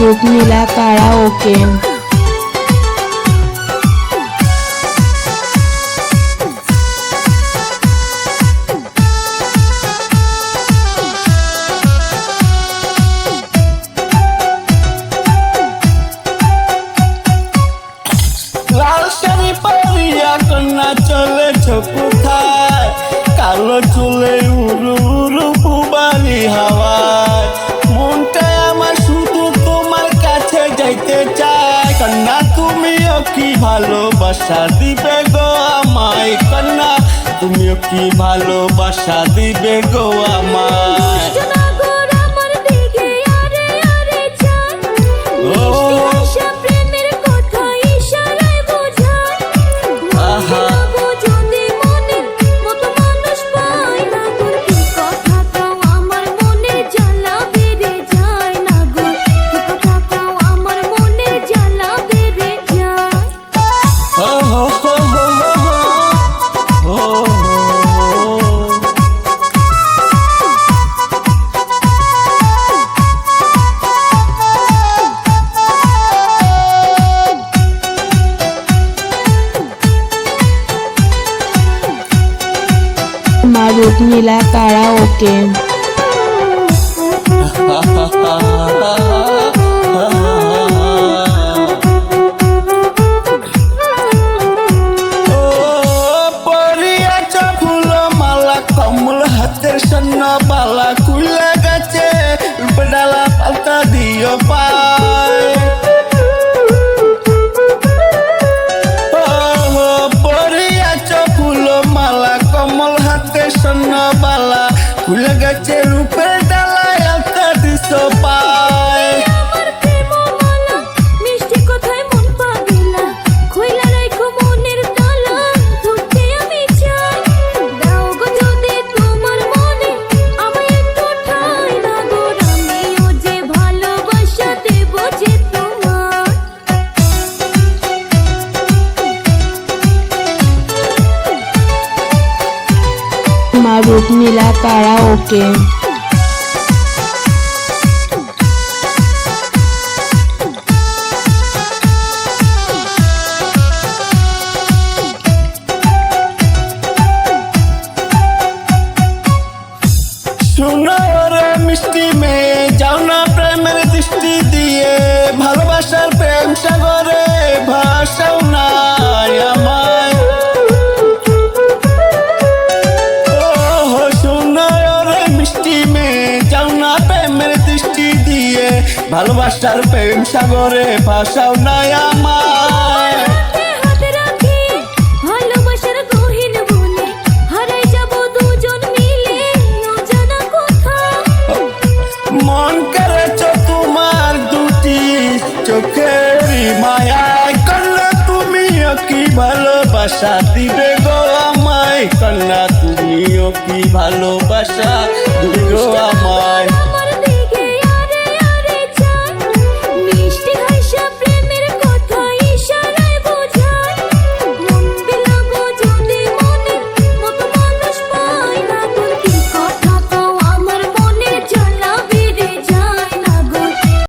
রূপ নীলা কারাওকে। লাল শাড়ি পরিয়া কন্যা চলেছ কোথায়? কালো চুলে উড়ু উড়ু পুবালি হাওয়ায়। মনটা আমার শুধু তোমার কাছে যাইতে চায়। কন্যা তুমিও কি ভালোবাসা দিবে গো আমায়? কন্যা তুমিও কি ভালোবাসা দিবে গো আমায়? রূপ নীলা কারাওকে। কমল হাতের সন্ন বালা খুলে গেছে, ডালা পাল্টা দিও পায়। পরিয়াছ ফুল মালা কমল হাতের সন্ন বালা খুলে গেছে, রূপের ডালায় আলতা দিস পায়। রূপ নীলা কারাওকে। শুনো রে মিষ্টি মেয়ে, যাও না প্রেমের দৃষ্টি দিয়ে, ভালোবাসার প্রেম সাগরে ভাসাও না আমায়। শুনো রে মিষ্টি মেয়ে, যাও না প্রেমের দৃষ্টি দিয়ে, ভালোবাসার প্রেম সাগরে ভাসাও না আমায়। মন করেছ তোমার দুটি চোখেরই মায়ায়। কন্যা তুমিও কি ভালোবাসা দিবে গো আমায়? কন্যা তুমিও কি ভালোবাসা দিবে গো আমায়?